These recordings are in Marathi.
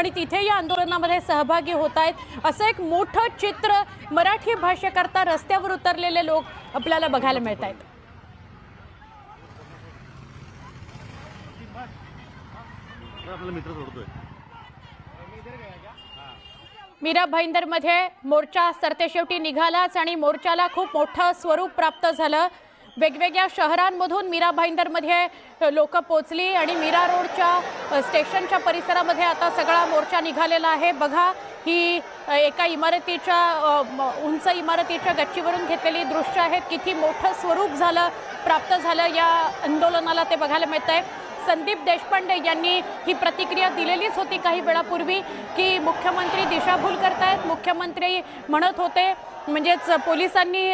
आणि तिथे या आंदोलनामध्ये सहभागी होत आहेत। असं एक मोठं चित्र मराठी भाषेकरता रस्त्यावर उतरलेले लोक आपल्याला बघायला मिळत आहेत। मीरा भाईंदरमध्ये मोर्चा सरतेशेवटी निघालाच आणि मोर्चाला खूप मोठं स्वरूप प्राप्त झालं। वेगवेगळ्या शहरांमधून मीरा भाईंदरमध्ये लोक पोहोचली आणि मीरा रोडच्या स्टेशनच्या परिसरामध्ये आता सगळा मोर्चा निघालेला आहे। बघा, ही एका इमारतीच्या उंच इमारतीच्या गच्चीवरून घेतलेली दृश्य आहेत। किती मोठं स्वरूप प्राप्त झालं या आंदोलनाला ते बघायला मिळतंय। संदीप देशपांडे यांनी ही प्रतिक्रिया दिलेलीच होती काही वेळापूर्वी की मुख्यमंत्री दिशाभूल करतायत। मुख्यमंत्री म्हणत होते, म्हणजेच पोलिसांनी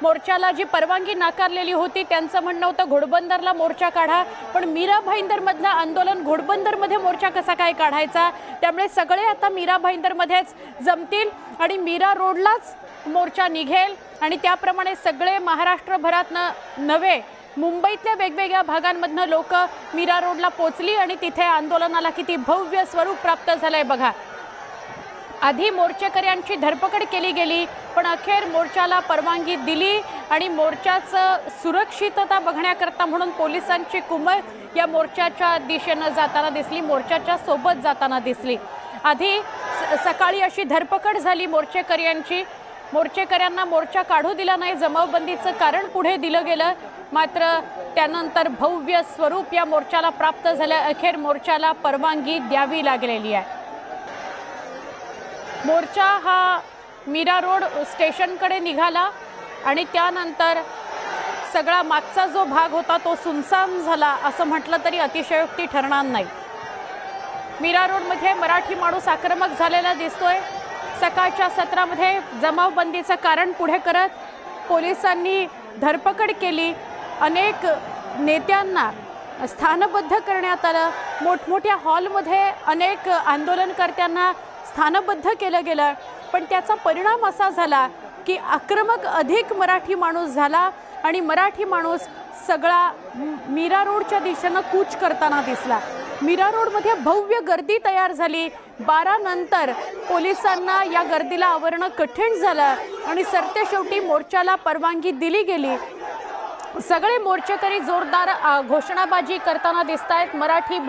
मोर्चाला जी परवानगी नाकारलेली होती त्यांचं म्हणणं होतं घोडबंदरला मोर्चा काढा, पण मीरा भाईंदरमधलं आंदोलन घोडबंदरमध्ये मोर्चा कसा काय काढायचा। त्यामुळे सगळे आता मीरा भाईंदरमध्येच जमतील आणि मीरा रोडलाच मोर्चा निघेल आणि त्याप्रमाणे सगळे महाराष्ट्रभरात नव्हे मुंबईतल्या वेगवेगळ्या भागांमधनं लोक मीरा रोडला पोहोचली आणि तिथे आंदोलनाला किती भव्य स्वरूप प्राप्त झालंय बघा। आधी मोर्चेकऱ्यांची धरपकड केली गेली, पण अखेर मोर्चाला परवानगी दिली आणि मोर्चाचं सुरक्षितता बघण्याकरता म्हणून पोलिसांची कुमक या मोर्चाच्या दिशेनं जाताना दिसली, मोर्चाच्या सोबत जाताना दिसली। आधी सकाळी अशी धरपकड झाली मोर्चेकऱ्यांची, मोर्चेकऱ्यांना मोर्चा काढू दिला नाही, जमावबंदीचं कारण पुढे दिलं गेलं, मात्र त्यानंतर भव्य स्वरूप या मोर्चाला प्राप्त झालं। अखेर मोर्चाला परवानगी द्यावी लागलेली आहे। मोर्चा हा मीरा रोड स्टेशनकडे निघाला आणि त्यानंतर सगळा मागचा जो भाग होता तो सुनसान झाला असं म्हटलं तरी अतिशयोक्ती ठरणार नाही। मीरा रोडमध्ये मराठी माणूस आक्रमक झालेला दिसतोय। सकाळच्या सत्रामध्ये जमावबंदीचं कारण पुढे करत पोलिसांनी धरपकड केली, अनेक नेत्यांना स्थानबद्ध करण्यात आलं, मोठमोठ्या हॉलमध्ये अनेक आंदोलनकर्त्यांना स्थानबद्ध केलं गेलं, पण त्याचा परिणाम असा झाला की आक्रमक अधिक मराठी माणूस झाला आणि मराठी माणूस सगळा मीरा रोडच्या दिशेनं कूच करताना दिसला। मीरा रोडमध्ये भव्य गर्दी तयार झाली। 12 नंतर पोलिसांना या गर्दीला आवरणं कठीण झालं आणि सरतेशेवटी मोर्चाला परवानगी दिली गेली। सगळे मोर्चेकरी जोरदार घोषणाबाजी करताना दिसतायत। मराठी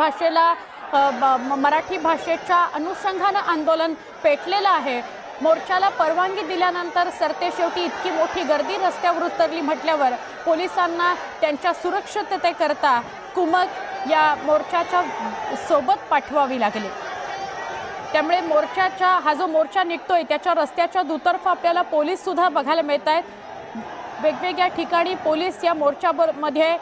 भाषेच्या अनुषंगानं आंदोलन पेटलेलं आहे। मोर्चाला परवानगी दिल्यानंतर सरतेशेवटी इतकी मोठी गर्दी रस्त्यावर उतरली म्हटल्यावर पोलिसांना त्यांच्या सुरक्षिततेकरता कुमक या मोर्चाच्या सोबत पाठवावी लागली। त्यामुळे हा जो मोर्चा निघतोय त्याच्या रस्त्याच्या दुतर्फा आपल्याला पोलीस सुद्धा बघायला मिळत आहेत। वेगवेगळ्या ठिकाणी पोलीस या मोर्चामध्ये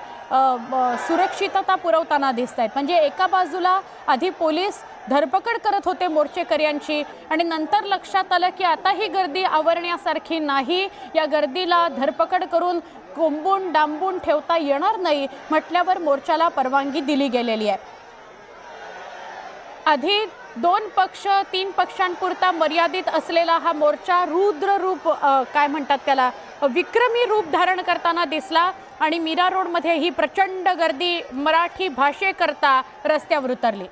सुरक्षितता पुरवताना दिसत आहेत। म्हणजे एका बाजूला आधी पोलीस धरपकड करत होते मोर्चेकऱ्यांची आणि नंतर लक्षात आलं की आता ही गर्दी आवरण्यासारखी नाही, या गर्दीला धरपकड करून कोंबून डांबून ठेवता येणार नाही म्हटल्यावर मोर्चाला परवानगी दिली गेलेली आहे। आधी 2 पक्ष 3 पक्षांपुरता मर्यादित असलेला हा मोर्चा रुद्र रूप काय म्हणतात त्याला विक्रमी रूप धारण करताना दिसला आणि मीरा रोडमध्ये ही प्रचंड गर्दी मराठी भाषेकरता रस्त्यावर उतरली।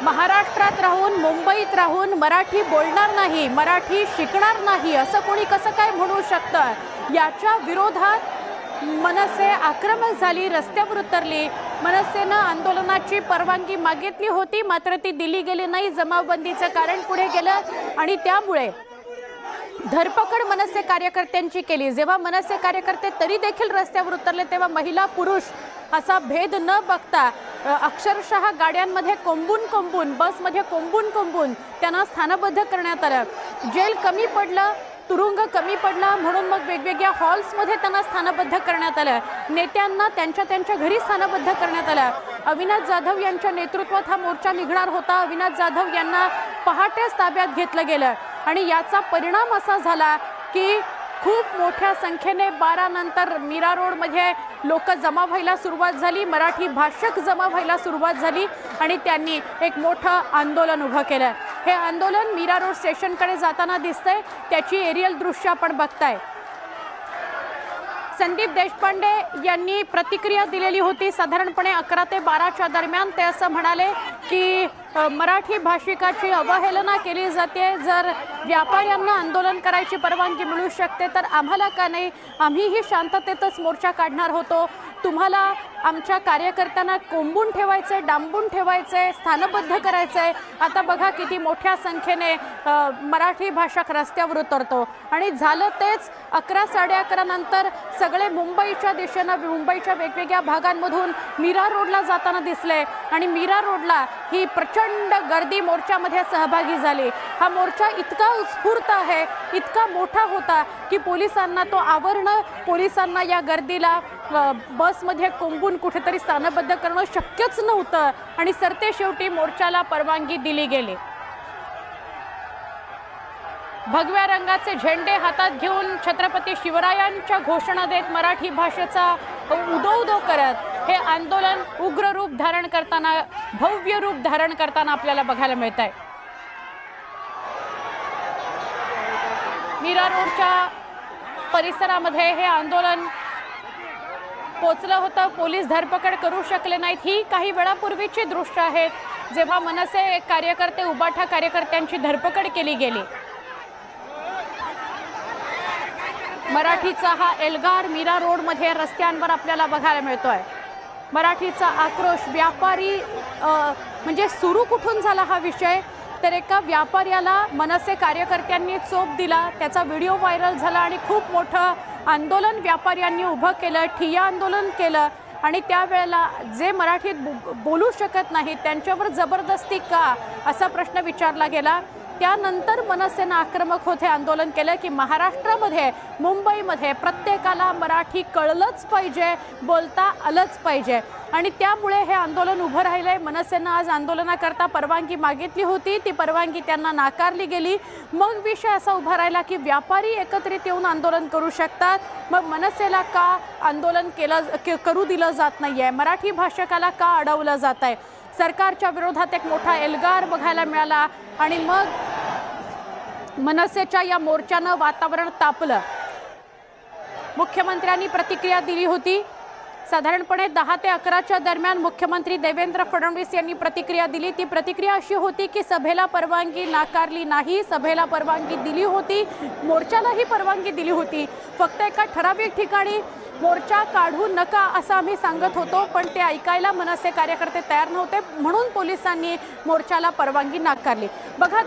महाराष्ट्रात राहून मुंबईत राहून मराठी बोलणार नाही, मराठी शिकणार नाही असं कोणी कसं काय म्हणू शकतं? याच्या विरोधात मनसे आक्रमक झाली, रस्त्यावर उतरली। मनसेनं आंदोलनाची परवानगी मागितली होती, मात्र ती दिली गेली नाही, जमावबंदीचं कारण पुढे गेलं आणि त्यामुळे धरपकड मनसे कार्यकर्त्यांची केली। जेव्हा मनसे कार्यकर्ते तरी देखील रस्त्यावर उतरले तेव्हा महिला पुरुष असा भेद न बघता अक्षरशः गाड्यांमध्ये कोंबून बसमध्ये कोंबून त्यांना स्थानबद्ध करण्यात आलं। जेल कमी पडलं तुरुंग कमी पडला म्हणून मग वेगवेगळ्या हॉल्समध्ये त्यांना स्थानबद्ध करण्यात आलं, नेत्यांना त्यांच्या घरी स्थानबद्ध करण्यात आलं। अविनाश जाधव यांच्या नेतृत्वात हा मोर्चा निघणार होता। अविनाश जाधव यांना पहाटेच ताब्यात घेतलं गेलं आणि याचा परिणाम असा झाला की खूप मोठ्या संख्येने 12 नंतर मीरा रोडमध्ये लोक जमा व्हायला सुरुवात झाली, मराठी भाषक जमा व्हायला सुरुवात झाली आणि त्यांनी एक मोठं आंदोलन उभं केलं। हे आंदोलन मीरा रोड स्टेशनकडे जाताना दिसतंय, त्याची एरियल दृश्य आपण बघताय। संदीप देशपांडे यांनी प्रतिक्रिया दिलेली होती साधारणपणे 11 ते 12च्या दरम्यान। ते असं म्हणाले की मराठी भाषिकाची अवहेलना केली जाते, जर व्यापाऱ्यांना आंदोलन करायची परवानगी मिळू शकते तर आम्हाला का नाही, आम्हीही शांततेतच मोर्चा काढणार होतो। तुम्हाला आमच्या कार्यकर्त्यांना कोंबून ठेवायचे, डांबून ठेवायचे, स्थानबद्ध करायचे। आता बघा किती मोठ्या संख्येने मराठी भाषक रस्त्यावर उतरतो आणि झालं तेच 11 साडे 11 नंतर सगळे मुंबईच्या दिशेनं मुंबईच्या वेगवेगळ्या भागांमधून मीरा रोडला जाताना दिसले आणि मीरा रोडला ही प्रचंड गर्दी मोर्चामध्ये सहभागी झाली। हा मोर्चा इतका उत्स्फूर्त आहे, इतका मोठा होता की पोलिसांना तो आवरणं, पोलिसांना या गर्दीला बसमध्ये कोंबून कुठेतरी स्थानबद्ध करणं शक्यच नव्हतं आणि सरतेशेवटी मोर्चाला परवानगी दिली गेली। भगव्या रंगाचे झेंडे हातात घेऊन छत्रपती शिवरायांच्या घोषणा देत मराठी भाषेचा उदो करत हे आंदोलन उग्र रूप धारण करताना, भव्य रूप धारण करताना आपल्याला बघायला मिळत आहे। मीरा रोडच्या परिसरामध्ये हे आंदोलन पोचलं होतं, पोलीस धरपकड करू शकले नाहीत। ही काही वेळापूर्वीची दृश्य आहेत जेव्हा मनसे कार्यकर्ते, उबाठा कार्यकर्त्यांची धरपकड केली गेली। मराठीचा हा एल्गार मीरा रोडमध्ये रस्त्यांवर आपल्याला बघायला मिळतोय। मराठीचा आक्रोश, व्यापारी म्हणजे सुरू कुठून झाला हा विषय तर एका व्यापाऱ्याला मनसे कार्यकर्त्यांनी चोप दिला, त्याचा व्हिडिओ व्हायरल झाला आणि खूप मोठं आंदोलन व्यापाऱ्यांनी उभं केलं, ठिय्या आंदोलन केलं आणि त्यावेळेला जे मराठीत बोलू शकत नाहीत त्यांच्यावर जबरदस्ती का असा प्रश्न विचारला गेला। त्यानंतर मनसेनं आक्रमक होत हे आंदोलन केलं की महाराष्ट्रामध्ये, मुंबईमध्ये प्रत्येकाला मराठी कळलंच पाहिजे, बोलता आलंच पाहिजे आणि त्यामुळे हे आंदोलन उभं राहिलंय। मनसेनं आज आंदोलनाकरता परवानगी मागितली होती, ती परवानगी त्यांना नाकारली गेली। मग विषय असा उभा राहिला की व्यापारी एकत्रित येऊन आंदोलन करू शकतात, मग मनसेला का आंदोलन करू दिलं जात नाहीये, मराठी भाषकाला का अडवलं जात आहे। सरकारच्या विरोधात एक मोठा एल्गार बघायला मिळाला आणि मग मनसेच्या या मोर्चानं वातावरण तापलं। मुख्यमंत्र्यांनी प्रतिक्रिया दिली होती, साधारणपणे 10 ते 11च्या दरम्यान मुख्यमंत्री देवेंद्र फडणवीस यांनी प्रतिक्रिया दिली। ती प्रतिक्रिया अशी होती की सभेला परवानगी नाकारली नाही, सभेला परवानगी दिली होती, मोर्चालाही परवानगी दिली होती, फक्त एका ठराविक ठिकाणी मोर्चा काढू नका असं आम्ही सांगत होतो पण ते ऐकायला मनसे कार्यकर्ते तयार नव्हते म्हणून पोलिसांनी मोर्चाला परवानगी नाकारली। बघा